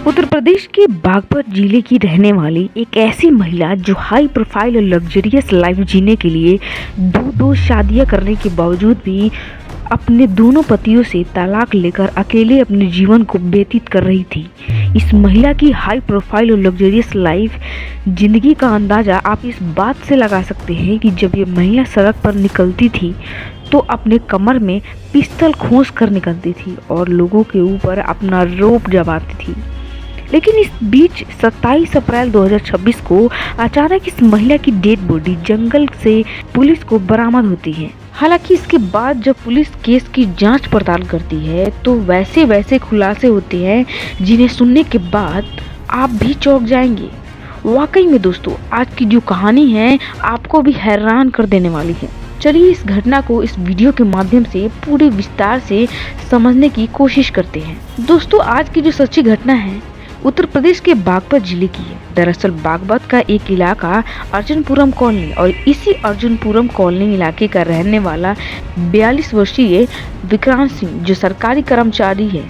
उत्तर प्रदेश के बागपत जिले की रहने वाली एक ऐसी महिला जो हाई प्रोफाइल और लग्जरियस लाइफ जीने के लिए दो शादियां करने के बावजूद भी अपने दोनों पतियों से तलाक लेकर अकेले अपने जीवन को व्यतीत कर रही थी। इस महिला की हाई प्रोफाइल और लग्जरियस लाइफ जिंदगी का अंदाजा आप इस बात से लगा सकते हैं कि जब ये महिला सड़क पर निकलती थी तो अपने कमर में पिस्तौल खोस कर निकलती थी और लोगों के ऊपर अपना रोब जमाती थी। लेकिन इस बीच 27 अप्रैल 2026 को अचानक इस महिला की डेड बॉडी जंगल से पुलिस को बरामद होती है। हालांकि इसके बाद जब पुलिस केस की जांच पड़ताल करती है तो वैसे खुलासे होते हैं जिन्हें सुनने के बाद आप भी चौंक जाएंगे। वाकई में दोस्तों, आज की जो कहानी है आपको भी हैरान कर देने वाली है। चलिए इस घटना को इस वीडियो के माध्यम से पूरे विस्तार से समझने की कोशिश करते हैं। दोस्तों, आज की जो सच्ची घटना है उत्तर प्रदेश के बागपत जिले की है। दरअसल बागपत का एक इलाका अर्जुनपुरम कॉलोनी और इसी अर्जुनपुरम कॉलोनी इलाके का रहने वाला 42 वर्षीय विक्रांत सिंह जो सरकारी कर्मचारी है।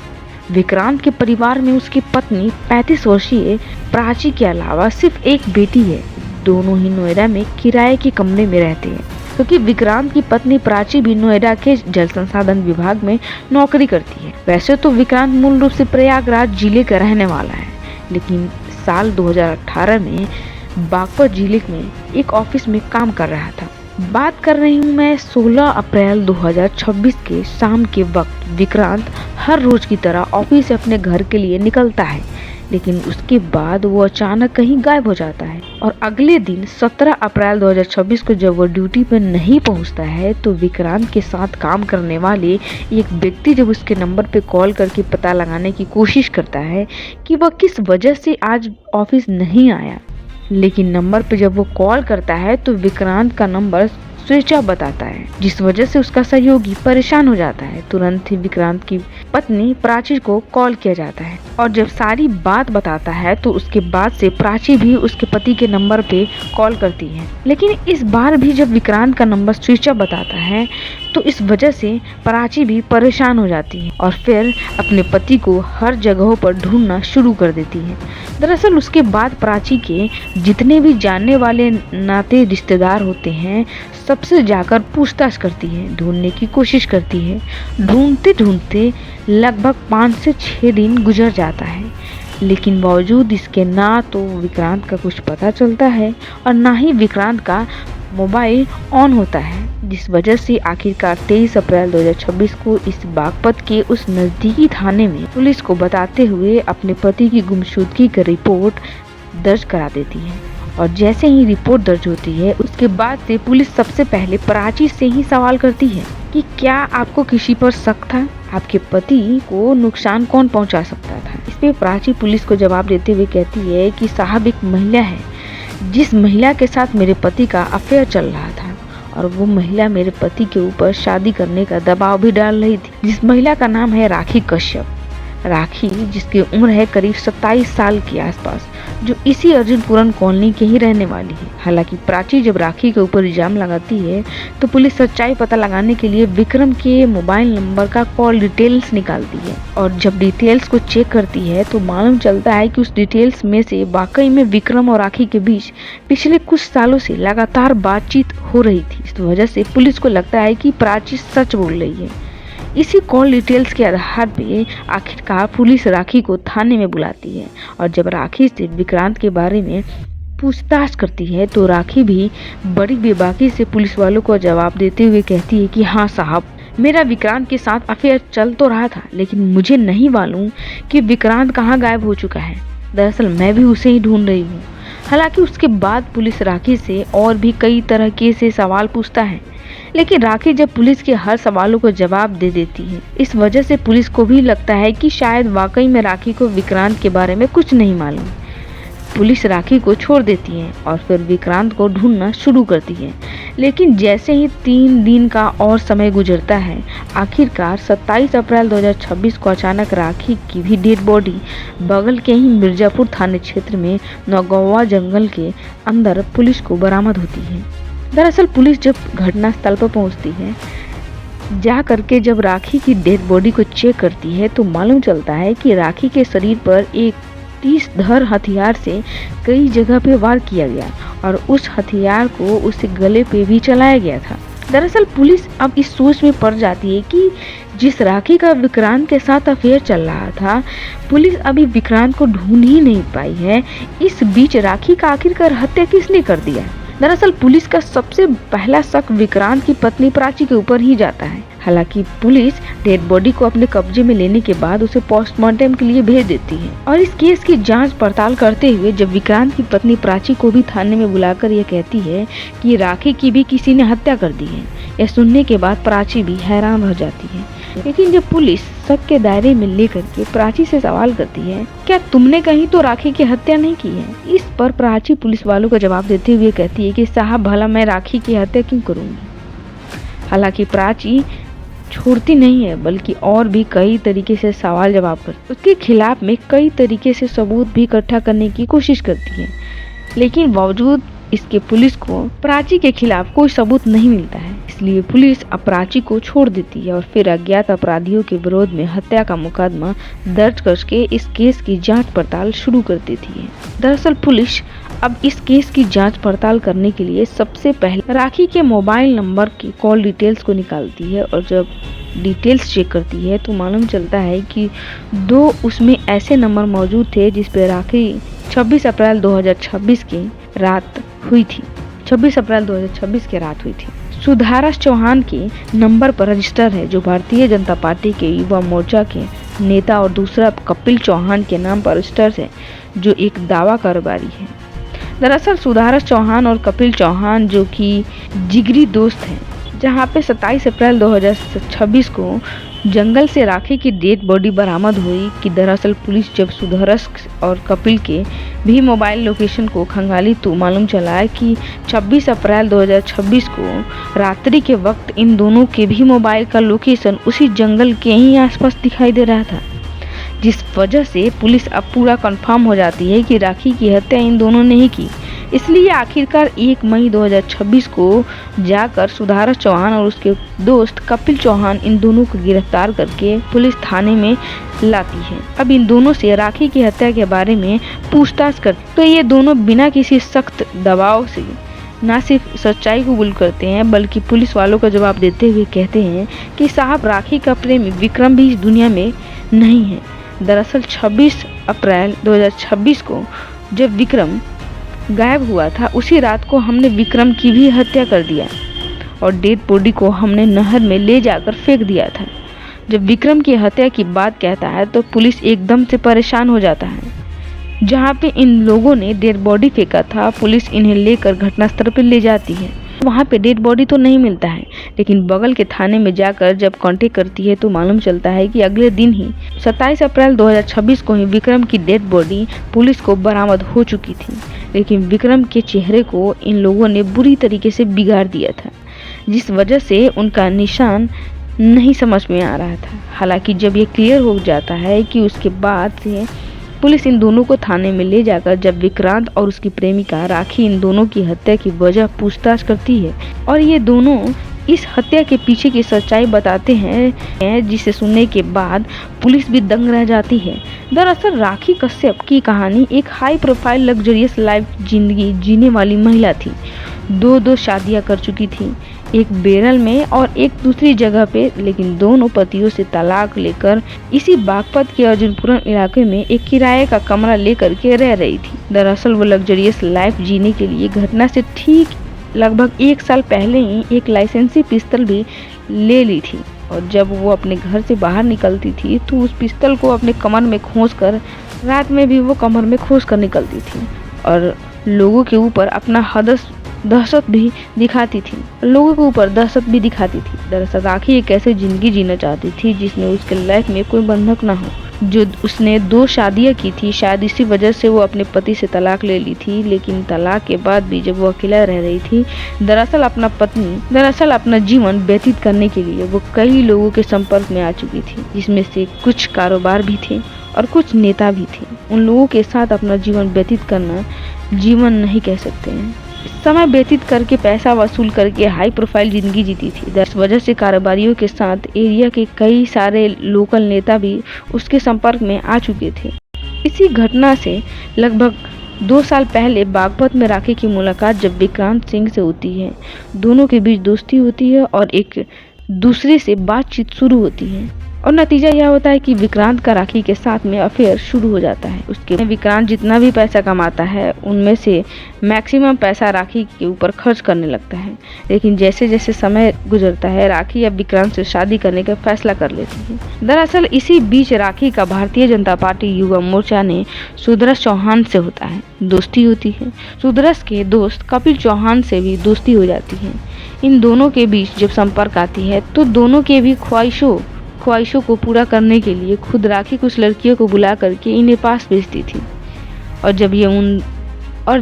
विक्रांत के परिवार में उसकी पत्नी 35 वर्षीय प्राची के अलावा सिर्फ एक बेटी है। दोनों ही नोएडा में किराए के कमरे में रहते हैं क्योंकि विक्रांत की पत्नी प्राची भी नोएडा के जल संसाधन विभाग में नौकरी करती है। वैसे तो विक्रांत मूल रूप से प्रयागराज जिले का रहने वाला है, लेकिन साल 2018 में बागपत जिले में एक ऑफिस में काम कर रहा था। बात कर रही हूँ मैं 16 अप्रैल 2026 के शाम के वक्त। विक्रांत हर रोज की तरह ऑफिस से अपने घर के लिए निकलता है, लेकिन उसके बाद वो अचानक कहीं गायब हो जाता है और अगले दिन 17 अप्रैल 2026 को जब वो ड्यूटी पर नहीं पहुंचता है तो विक्रांत के साथ काम करने वाले एक व्यक्ति जब उसके नंबर पे कॉल करके पता लगाने की कोशिश करता है कि वह किस वजह से आज ऑफिस नहीं आया, लेकिन नंबर पे जब वो कॉल करता है तो विक्रांत का नंबर स्विच ऑफ बताता है, जिस वजह से उसका सहयोगी परेशान हो जाता है। तुरंत ही विक्रांत की पत्नी प्राची को कॉल किया जाता है और जब सारी बात बताता है तो उसके बाद से प्राची भी उसके पति के नंबर पे कॉल करती है। लेकिन इस बार भी जब विक्रांत का नंबर स्विच ऑफ बताता है तो इस वजह से प्राची भी परेशान हो जाती है और फिर अपने पति को हर जगहों पर ढूंढना शुरू कर देती है। दरअसल उसके बाद प्राची के जितने भी जानने वाले नाते रिश्तेदार होते हैं सबसे जाकर पूछताछ करती है, ढूंढने की कोशिश करती है। ढूंढते ढूंढते लगभग 5 से 6 दिन गुजर जाता है, लेकिन बावजूद इसके ना तो विक्रांत का कुछ पता चलता है और ना ही विक्रांत का मोबाइल ऑन होता है, जिस वजह से आखिरकार 23 अप्रैल 2026 को इस बागपत के उस नजदीकी थाने में पुलिस को बताते हुए अपने पति की गुमशुदगी की रिपोर्ट दर्ज करा देती है। और जैसे ही रिपोर्ट दर्ज होती है उसके बाद से पुलिस सबसे पहले प्राची से ही सवाल करती है कि क्या आपको किसी पर शक था, आपके पति को नुकसान कौन पहुंचा सकता था। इस पे प्राची पुलिस को जवाब देते हुए कहती है कि साहब, एक महिला है जिस महिला के साथ मेरे पति का अफेयर चल रहा था और वो महिला मेरे पति के ऊपर शादी करने का दबाव भी डाल रही थी। जिस महिला का नाम है राखी कश्यप। राखी जिसकी उम्र है करीब 27 साल के आसपास, जो इसी अर्जुनपुरम कॉलोनी के ही रहने वाली है। हालांकि प्राची जब राखी के ऊपर इल्जाम लगाती है तो पुलिस सच्चाई पता लगाने के लिए विक्रम के मोबाइल नंबर का कॉल डिटेल्स निकालती है और जब डिटेल्स को चेक करती है तो मालूम चलता है कि उस डिटेल्स में से वाकई में विक्रम और राखी के बीच पिछले कुछ सालों से लगातार बातचीत हो रही थी। इस वजह से पुलिस को लगता है कि प्राची सच बोल रही है। इसी कॉल डिटेल्स के आधार पे आखिरकार पुलिस राखी को थाने में बुलाती है और जब राखी से विक्रांत के बारे में पूछताछ करती है तो राखी भी बड़ी बेबाकी से पुलिस वालों को जवाब देते हुए कहती है कि हाँ साहब, मेरा विक्रांत के साथ अफेयर चल तो रहा था, लेकिन मुझे नहीं मालूम कि विक्रांत कहाँ गायब हो चुका है। दरअसल मैं भी उसे ही ढूंढ रही हूँ। हालांकि उसके बाद पुलिस राखी से और भी कई तरह के से सवाल पूछता है, लेकिन राखी जब पुलिस के हर सवालों को जवाब दे देती है, इस वजह से पुलिस को भी लगता है कि शायद वाकई में राखी को विक्रांत के बारे में कुछ नहीं मालूम। पुलिस राखी को छोड़ देती है और फिर विक्रांत को ढूंढना शुरू करती है। लेकिन जैसे ही 3 दिन का और समय गुजरता है, आखिरकार 27 अप्रैल 2026 को अचानक राखी की भी डेड बॉडी बगल के ही मिर्जापुर थाने क्षेत्र में नौगवा जंगल के अंदर पुलिस को बरामद होती है। दरअसल पुलिस जब घटनास्थल पर पहुंचती है, जा करके जब राखी की डेड बॉडी को चेक करती है तो मालूम चलता है कि राखी के शरीर पर एक 30 धार हथियार से कई जगह पे वार किया गया और उस हथियार को उसके गले पे भी चलाया गया था। दरअसल पुलिस अब इस सोच में पड़ जाती है कि जिस राखी का विक्रांत के साथ अफेयर चल रहा था, पुलिस अभी विक्रांत को ढूंढ ही नहीं पाई है। इस बीच राखी का आखिरकार हत्या किसने कर दिया? दरअसल पुलिस का सबसे पहला शक विक्रांत की पत्नी प्राची के ऊपर ही जाता है। हालांकि पुलिस डेड बॉडी को अपने कब्जे में लेने के बाद उसे पोस्टमार्टम के लिए भेज देती है और इस केस की जांच पड़ताल करते हुए जब विक्रांत की पत्नी प्राची को भी थाने में बुलाकर यह कहती है कि राखी की भी किसी ने हत्या कर दी है, यह सुनने के बाद प्राची भी हैरान रह जाती है। लेकिन जब पुलिस शक के दायरे में लेकर के प्राची से सवाल करती है, क्या तुमने कहीं तो राखी की हत्या नहीं की है? इस पर प्राची पुलिस वालों का जवाब देते हुए कहती है कि साहब भला मैं राखी की हत्या क्यों करूंगी। हालांकि प्राची छोड़ती नहीं है बल्कि और भी कई तरीके से सवाल जवाब करती, उसके खिलाफ में कई तरीके से सबूत भी इकट्ठा करने की कोशिश करती है, लेकिन बावजूद इसके पुलिस को प्राची के खिलाफ कोई सबूत नहीं मिलता है। इसलिए पुलिस अब प्राची को छोड़ देती है और फिर अज्ञात अपराधियों के विरोध में हत्या का मुकदमा दर्ज करके इस केस की जांच पड़ताल शुरू कर देती है। दरअसल पुलिस अब इस केस की जांच पड़ताल करने के लिए सबसे पहले राखी के मोबाइल नंबर की कॉल डिटेल्स को निकालती है और जब डिटेल्स चेक करती है तो मालूम चलता है कि 2 उसमें ऐसे नंबर मौजूद थे जिस पे राखी 26 अप्रैल 2026 की रात हुई थी। 26 अप्रैल 2026 की रात हुई थी। सुधारस चौहान के नंबर पर रजिस्टर है जो भारतीय जनता पार्टी के युवा मोर्चा के नेता और दूसरा कपिल चौहान के नाम पर रजिस्टर है जो एक दावा कारोबारी है। दरअसल सुधारस चौहान और कपिल चौहान जो कि जिगरी दोस्त हैं, जहां पे 27 अप्रैल 2026 को जंगल से राखी की डेड बॉडी बरामद हुई कि दरअसल पुलिस जब सुधारस और कपिल के भी मोबाइल लोकेशन को खंगाली तो मालूम चला है कि 26 अप्रैल 2026 को रात्रि के वक्त इन दोनों के भी मोबाइल का लोकेशन उसी जंगल के ही आसपास दिखाई दे रहा था, जिस वजह से पुलिस अब पूरा कंफर्म हो जाती है कि राखी की हत्या इन दोनों ने ही की। इसलिए आखिरकार 1 मई 2026 को जाकर सुधारस चौहान और उसके दोस्त कपिल चौहान इन दोनों को गिरफ्तार करके पुलिस थाने में लाती है। अब इन दोनों से राखी की हत्या के बारे में पूछताछ करते तो ये दोनों बिना किसी सख्त दबाव से न सिर्फ सच्चाई कबूल करते हैं बल्कि पुलिस वालों का जवाब देते हुए कहते हैं कि साहब राखी का प्रेमी विक्रम भी इस दुनिया में नहीं है। दरअसल 26 अप्रैल 2026 को जब विक्रम गायब हुआ था उसी रात को हमने विक्रम की भी हत्या कर दिया और डेड बॉडी को हमने नहर में ले जाकर फेंक दिया था। जब विक्रम की हत्या की बात कहता है तो पुलिस एकदम से परेशान हो जाता है। जहां पे इन लोगों ने डेड बॉडी फेंका था पुलिस इन्हें लेकर घटनास्थल पर ले जाती है। वहां पे डेड बॉडी तो नहीं मिलता है, लेकिन बगल के थाने में जाकर जब कांटेक्ट करती है तो मालूम चलता है कि अगले दिन ही 27 अप्रैल 2026 को ही विक्रम की डेड बॉडी पुलिस को बरामद हो चुकी थी। लेकिन विक्रम के चेहरे को इन लोगों ने बुरी तरीके से बिगाड़ दिया था, जिस वजह से उनका निशान नहीं समझ में आ रहा था। हालांकि जब ये क्लियर हो जाता है कि उसके बाद से पुलिस इन दोनों को थाने में ले जाकर जब विक्रांत और उसकी प्रेमिका राखी इन दोनों की हत्या की वजह पूछताछ करती है और ये दोनों इस हत्या के पीछे की सच्चाई बताते हैं, जिसे सुनने के बाद पुलिस भी दंग रह जाती है। दरअसल राखी कश्यप की कहानी एक हाई प्रोफाइल लग्जरियस लाइफ जिंदगी जीने वाली महिला थी। 2 शादियां कर चुकी थी, एक बेरल में और एक दूसरी जगह पे, लेकिन दोनों पतियों से तलाक लेकर इसी बागपत के अर्जुनपुरम इलाके में एक किराए का कमरा लेकर के रह रही थी। दरअसल वो लग्जरियस लाइफ जीने के लिए घटना से ठीक लगभग 1 साल पहले ही एक लाइसेंसी पिस्तौल भी ले ली थी और जब वो अपने घर से बाहर निकलती थी तो उस पिस्तौल को अपने कमर में खोस कर रात में भी वो कमर में खोस कर निकलती थी और लोगों के ऊपर अपना दहशत भी दिखाती थी। दरअसल राखी एक ऐसी जिंदगी जीना चाहती थी जिसमें उसके लाइफ में कोई बंधक ना हो। जो उसने 2 शादियां की थी, शायद इसी वजह से वो अपने पति से तलाक ले ली थी। लेकिन तलाक के बाद भी जब वो अकेला रह रही थी, दरअसल अपना जीवन व्यतीत करने के लिए वो कई लोगों के संपर्क में आ चुकी थी, जिसमें से कुछ कारोबार भी थे और कुछ नेता भी थे। उन लोगों के साथ अपना जीवन व्यतीत करना जीवन नहीं कह सकते हैं। समय व्यतीत करके पैसा वसूल करके हाई प्रोफाइल जिंदगी जीती थी। इस वजह से कारोबारियों के साथ एरिया के कई सारे लोकल नेता भी उसके संपर्क में आ चुके थे। इसी घटना से लगभग 2 साल पहले बागपत में राखी की मुलाकात जब विक्रांत सिंह से होती है। दोनों के बीच दोस्ती होती है और एक दूसरे से बातचीत शुरू होती है और नतीजा यह होता है कि विक्रांत का राखी के साथ में अफेयर शुरू हो जाता है। उसके विक्रांत जितना भी पैसा कमाता है उनमें से मैक्सिमम पैसा राखी के ऊपर खर्च करने लगता है। लेकिन जैसे जैसे समय गुजरता है राखी अब विक्रांत से शादी करने का फैसला कर लेती है। दरअसल इसी बीच राखी का भारतीय जनता पार्टी युवा मोर्चा ने सुदर्श चौहान से होता है, दोस्ती होती है। सुदर्श के दोस्त कपिल चौहान से भी दोस्ती हो जाती है। इन दोनों के बीच जब संपर्क आती है तो दोनों के भी ख्वाहिशों को पूरा करने के लिए खुद राखी कुछ लड़कियों को बुला करके इन्हें पास भेजती थी। और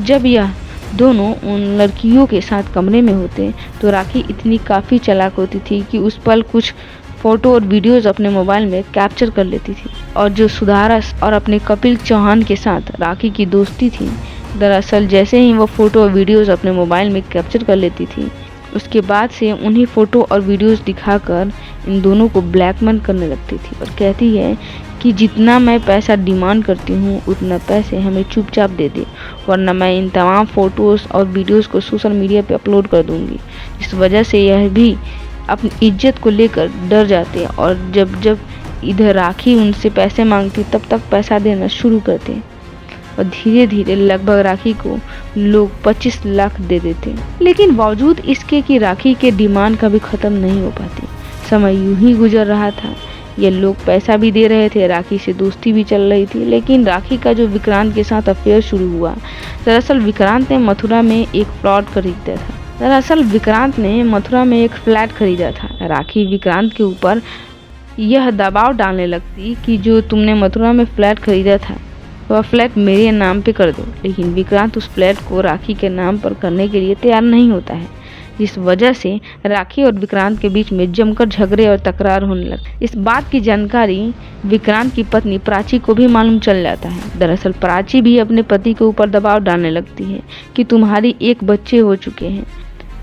जब यह दोनों उन लड़कियों के साथ कमरे में होते तो राखी इतनी काफ़ी चालाक होती थी कि उस पल कुछ फ़ोटो और वीडियोज़ अपने मोबाइल में कैप्चर कर लेती थी। और जो सुदर्श और अपने कपिल चौहान के साथ राखी की दोस्ती थी, दरअसल जैसे ही वो फ़ोटो और वीडियोज़ अपने मोबाइल में कैप्चर कर लेती थी उसके बाद से उन्हीं फ़ोटो और वीडियोज़ दिखाकर इन दोनों को ब्लैकमेल करने लगती थी और कहती है कि जितना मैं पैसा डिमांड करती हूँ उतना पैसे हमें चुपचाप दे दे, वरना मैं इन तमाम फ़ोटोज़ और वीडियोज़ को सोशल मीडिया पे अपलोड कर दूँगी। इस वजह से यह भी अपनी इज्जत को लेकर डर जाते और जब इधर राखी उनसे पैसे मांगती तब तक पैसा देना शुरू करते और धीरे धीरे लगभग राखी को लोग 25 लाख दे देते। लेकिन बावजूद इसके कि राखी के डिमांड कभी ख़त्म नहीं हो पाती। समय यूं ही गुजर रहा था, ये लोग पैसा भी दे रहे थे, राखी से दोस्ती भी चल रही थी। लेकिन राखी का जो विक्रांत के साथ अफेयर शुरू हुआ, दरअसल विक्रांत ने मथुरा में एक फ्लैट खरीदा था। राखी विक्रांत के ऊपर यह दबाव डालने लगती कि जो तुमने मथुरा में फ्लैट खरीदा था वह फ्लैट मेरे नाम पे कर दो। लेकिन विक्रांत उस फ्लैट को राखी के नाम पर करने के लिए तैयार नहीं होता है, जिस वजह से राखी और विक्रांत के बीच में जमकर झगड़े और तकरार होने लगती। इस बात की जानकारी विक्रांत की पत्नी प्राची को भी मालूम चल जाता है। दरअसल प्राची भी अपने पति के ऊपर दबाव डालने लगती है कि तुम्हारी 1 बच्चे हो चुके हैं,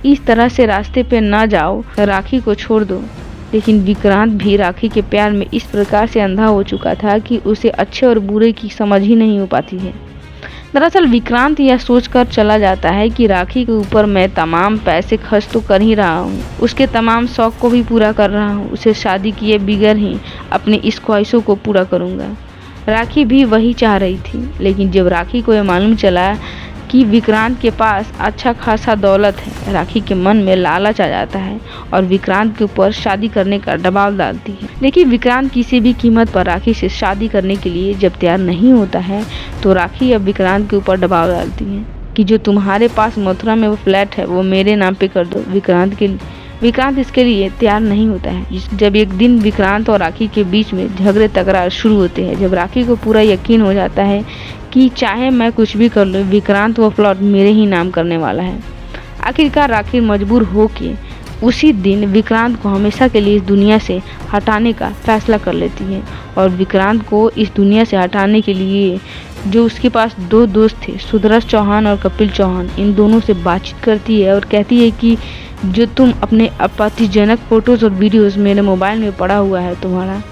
इस तरह से रास्ते पे ना जाओ, राखी को छोड़ दो। लेकिन विक्रांत भी राखी के प्यार में इस प्रकार से अंधा हो चुका था कि उसे अच्छे और बुरे की समझ ही नहीं हो पाती है। दरअसल विक्रांत यह सोचकर चला जाता है कि राखी के ऊपर मैं तमाम पैसे खर्च तो कर ही रहा हूँ, उसके तमाम शौक को भी पूरा कर रहा हूँ, उसे शादी किए बगैर ही अपनी इस ख्वाहिशों को पूरा करूँगा। राखी भी वही चाह रही थी। लेकिन जब राखी को यह मालूम चला कि विक्रांत के पास अच्छा खासा दौलत है, राखी के मन में लालच आ जाता है और विक्रांत के ऊपर शादी करने का दबाव डालती है। लेकिन विक्रांत किसी भी कीमत पर राखी से शादी करने के लिए जब तैयार नहीं होता है तो राखी अब विक्रांत के ऊपर दबाव डालती है कि जो तुम्हारे पास मथुरा में वो फ्लैट है वो मेरे नाम पे कर दो। विक्रांत इसके लिए तैयार नहीं होता है। जब एक दिन विक्रांत और राखी के बीच में झगड़े तकरार शुरू होते हैं, जब राखी को पूरा यकीन हो जाता है कि चाहे मैं कुछ भी कर लूँ, विक्रांत वो प्लॉट मेरे ही नाम करने वाला है। आखिरकार राखी मजबूर होके उसी दिन विक्रांत को हमेशा के लिए इस दुनिया से हटाने का फैसला कर लेती है। और विक्रांत को इस दुनिया से हटाने के लिए जो उसके पास 2 दोस्त थे, सुदर्श चौहान और कपिल चौहान, इन दोनों से बातचीत करती है और कहती है कि जो तुम अपने आपत्तिजनक फ़ोटोज़ और वीडियोज़ मेरे मोबाइल में पड़ा हुआ है तुम्हारा,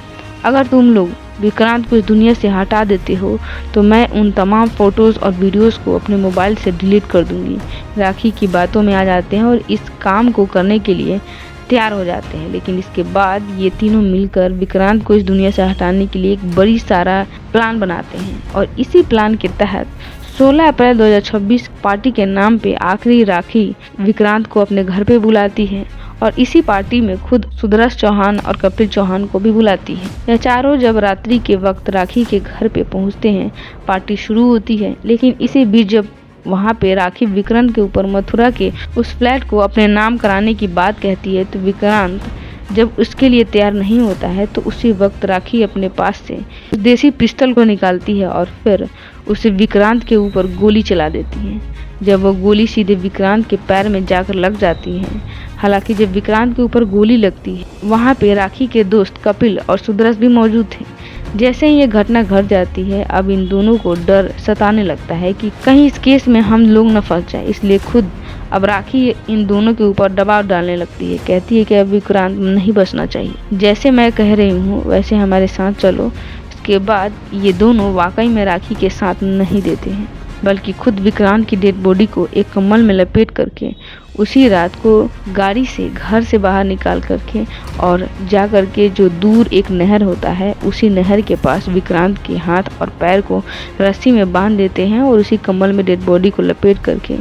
अगर तुम लोग विक्रांत को इस दुनिया से हटा देते हो तो मैं उन तमाम फ़ोटोज़ और वीडियोज़ को अपने मोबाइल से डिलीट कर दूंगी। राखी की बातों में आ जाते हैं और इस काम को करने के लिए तैयार हो जाते हैं। लेकिन इसके बाद ये तीनों मिलकर विक्रांत को इस दुनिया से हटाने के लिए एक बड़ी सारा प्लान बनाते हैं और इसी प्लान के तहत 16 अप्रैल 2026 पार्टी के नाम पे आखिरी राखी विक्रांत को अपने घर पे बुलाती है और इसी पार्टी में खुद सुदर्श चौहान और कपिल चौहान को भी बुलाती है। यह चारों जब रात्रि के वक्त राखी के घर पे पहुंचते हैं, पार्टी शुरू होती है। लेकिन इसी बीच जब वहां पे राखी विक्रांत के ऊपर मथुरा के उस फ्लैट को अपने नाम कराने की बात कहती है तो विक्रांत जब उसके लिए तैयार नहीं होता है तो उसी वक्त राखी अपने पास से देसी पिस्टल को निकालती है और फिर उसे विक्रांत के ऊपर गोली चला देती है। जब वो गोली सीधे विक्रांत के पैर में जाकर लग जाती है। हालांकि जब विक्रांत के ऊपर गोली लगती है वहाँ पे राखी के दोस्त कपिल और सुदर्श भी मौजूद थे। जैसे ही ये घटना घट जाती है अब इन दोनों को डर सताने लगता है कि कहीं इस केस में हम लोग न फंस जाए, इसलिए खुद अब राखी इन दोनों के ऊपर दबाव डालने लगती है। कहती है कि अब विक्रांत नहीं बचना चाहिए, जैसे मैं कह रही हूँ वैसे हमारे साथ चलो, उसके बाद ये दोनों वाकई में राखी के साथ नहीं देते हैं, बल्कि खुद विक्रांत की डेड बॉडी को एक कंबल में लपेट करके उसी रात को गाड़ी से घर से बाहर निकाल करके और जा करके जो दूर एक नहर होता है उसी नहर के पास विक्रांत के हाथ और पैर को रस्सी में बांध देते हैं और उसी कंबल में डेड बॉडी को लपेट करके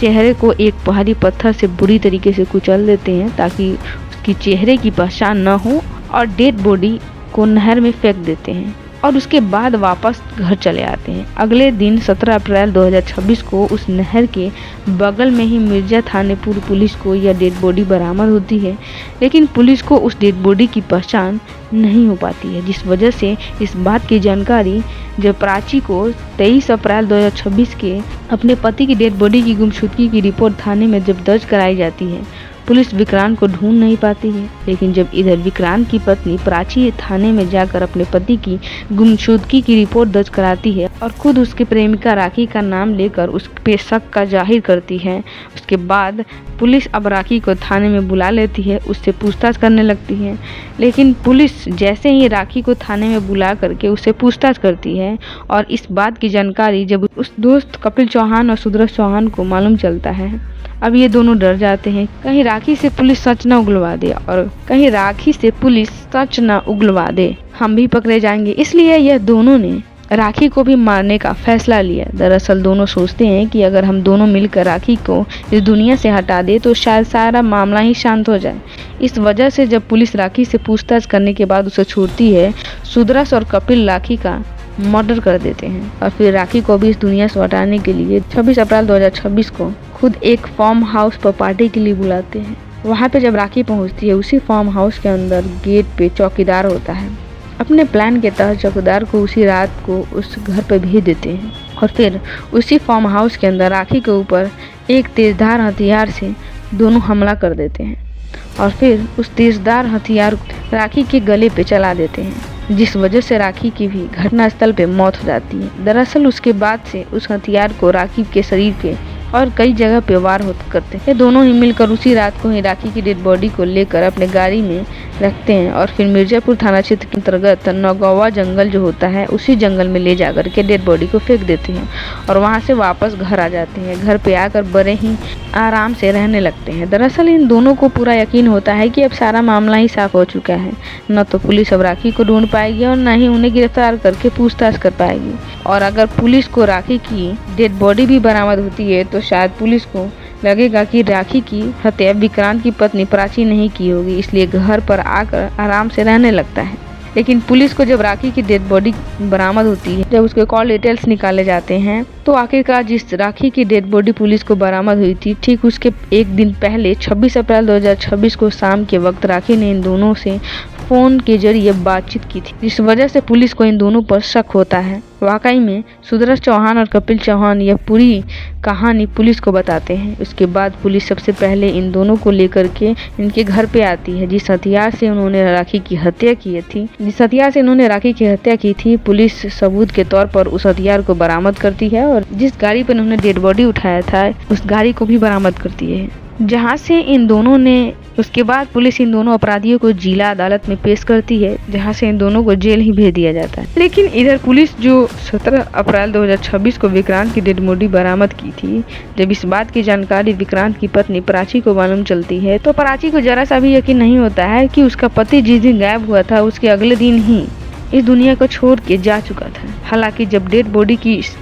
चेहरे को एक भारी पत्थर से बुरी तरीके से कुचल देते हैं ताकि उसकी चेहरे की पहचान न हो, और डेड बॉडी को नहर में फेंक देते हैं और उसके बाद वापस घर चले आते हैं। अगले दिन 17 अप्रैल 2026 को उस नहर के बगल में ही मिर्जा थानेपुर पुलिस को यह डेड बॉडी बरामद होती है, लेकिन पुलिस को उस डेड बॉडी की पहचान नहीं हो पाती है, जिस वजह से इस बात की जानकारी जब प्राची को 23 अप्रैल 2026 के अपने पति की डेड बॉडी की गुमशुदगी की रिपोर्ट थाने में जब दर्ज कराई जाती है, पुलिस विक्रांत को ढूंढ नहीं पाती है। लेकिन जब इधर विक्रांत की पत्नी प्राची थाने में जाकर अपने पति की गुमशुदगी की रिपोर्ट दर्ज कराती है और खुद उसके प्रेमिका राखी का नाम लेकर उस पे शक का जाहिर करती है, उसके बाद पुलिस अब राखी को थाने में बुला लेती है, उससे पूछताछ करने लगती है। लेकिन पुलिस जैसे ही राखी को थाने में बुला करके उससे पूछताछ करती है और इस बात की जानकारी जब उस दोस्त कपिल चौहान और सुदर्श चौहान को मालूम चलता है, अब ये दोनों डर जाते हैं कहीं राखी से पुलिस सच न उगलवा दे, और कहीं राखी से पुलिस सच न उगलवा दे हम भी पकड़े जाएंगे। इसलिए यह दोनों ने राखी को भी मारने का फैसला लिया। दरअसल दोनों सोचते हैं कि अगर हम दोनों मिलकर राखी को इस दुनिया से हटा दे तो शायद सारा मामला ही शांत हो जाए। इस वजह से जब पुलिस राखी से पूछताछ करने के बाद उसे छोड़ती है, सुदर्श और कपिल राखी का मर्डर कर देते हैं और फिर राखी को भी इस दुनिया से हटाने के लिए 26 अप्रैल 2026 को खुद एक फार्म हाउस पर पार्टी के लिए बुलाते हैं। वहाँ पे जब राखी पहुँचती है, उसी फार्म हाउस के अंदर गेट पे चौकीदार होता है। अपने प्लान के तहत चौकीदार को उसी रात को उस घर पर भेज देते हैं और फिर उसी फार्म हाउस के अंदर राखी के ऊपर एक तेजधार हथियार से दोनों हमला कर देते हैं और फिर उस तेजधार हथियार राखी के गले पे चला देते हैं, जिस वजह से राखी की भी घटनास्थल पे मौत हो जाती है। दरअसल उसके बाद से उस हथियार को राखी के शरीर के और कई जगह पे वार करते हैं। ये दोनों ही मिलकर उसी रात को ही राखी की डेड बॉडी को लेकर अपने गाड़ी में रखते हैं और फिर मिर्जापुर थाना क्षेत्र के अंतर्गत नौगवा जंगल जो होता है उसी जंगल में ले जाकर के डेड बॉडी को फेंक देते हैं और वहां से वापस घर आ जाते हैं। घर पे आकर बड़े ही आराम से रहने लगते हैं। दरअसल इन दोनों को पूरा यकीन होता है कि अब सारा मामला ही साफ हो चुका है, न तो पुलिस अब राखी को ढूंढ पाएगी और न ही उन्हें गिरफ्तार करके पूछताछ कर पाएगी। और अगर पुलिस को राखी की डेड बॉडी भी बरामद होती है तो शायद पुलिस को लगेगा कि राखी की हत्या विक्रांत की पत्नी प्राची नहीं की होगी, इसलिए घर पर आकर आराम से रहने लगता है। लेकिन पुलिस को जब राखी की डेड बॉडी बरामद होती है, जब उसके कॉल डिटेल्स निकाले जाते हैं, तो आखिरकार जिस राखी की डेड बॉडी पुलिस को बरामद हुई थी, ठीक उसके एक दिन पहले 26 अप्रैल 2026 को शाम के वक्त राखी ने इन दोनों से फोन के जरिए बातचीत की थी, जिस वजह से पुलिस को इन दोनों पर शक होता है। वाकई में सुदर्श चौहान और कपिल चौहान यह पूरी कहानी पुलिस को बताते हैं। उसके बाद पुलिस सबसे पहले इन दोनों को लेकर के इनके घर पे आती है, जिस हथियार से उन्होंने राखी की हत्या की थी। पुलिस सबूत के तौर पर उस हथियार को बरामद करती है और जिस गाड़ी पर उन्होंने डेड बॉडी उठाया था उस गाड़ी को भी बरामद करती है, जहां से इन दोनों ने उसके बाद पुलिस इन दोनों अपराधियों को जिला अदालत में पेश करती है, जहां से इन दोनों को जेल ही भेज दिया जाता है। लेकिन इधर पुलिस जो 17 अप्रैल 2026 को विक्रांत की डेड बॉडी बरामद की थी, जब इस बात की जानकारी विक्रांत की पत्नी प्राची को मालूम चलती है तो प्राची को जरा सा भी यकीन नहीं होता है कि उसका पति जिस दिन गायब हुआ था उसके अगले दिन ही इस दुनिया को छोड़ के जा चुका था। हालांकि जब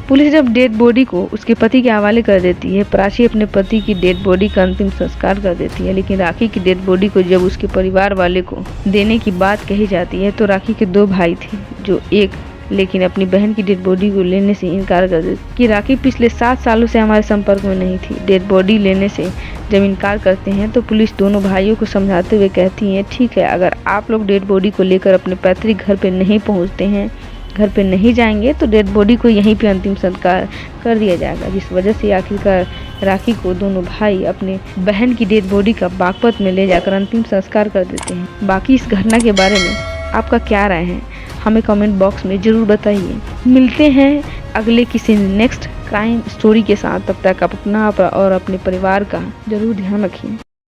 पुलिस डेड बॉडी को उसके पति के हवाले कर देती है, प्राची अपने पति की डेड बॉडी का अंतिम संस्कार कर देती है। लेकिन राखी की डेड बॉडी को जब उसके परिवार वाले को देने की बात कही जाती है तो राखी के 2 भाई थे, जो लेकिन अपनी बहन की डेड बॉडी को लेने से इनकार कर देती कि राखी पिछले 7 सालों से हमारे संपर्क में नहीं थी। डेड बॉडी लेने से जब इनकार करते हैं तो पुलिस दोनों भाइयों को समझाते हुए कहती है, ठीक है, अगर आप लोग डेड बॉडी को लेकर अपने पैतृक घर पे नहीं पहुंचते हैं, घर पे नहीं जाएंगे तो डेड बॉडी को यहीं पे अंतिम संस्कार कर दिया जाएगा। जिस वजह से आखिरकार राखी को दोनों भाई अपने बहन की डेड बॉडी का बागपत में ले जाकर अंतिम संस्कार कर देते हैं। बाकी इस घटना के बारे में आपका क्या राय है, हमें कमेंट बॉक्स में ज़रूर बताइए। मिलते हैं अगले किसी नेक्स्ट क्राइम स्टोरी के साथ। तब तक आप अपना और अपने परिवार का जरूर ध्यान रखिए।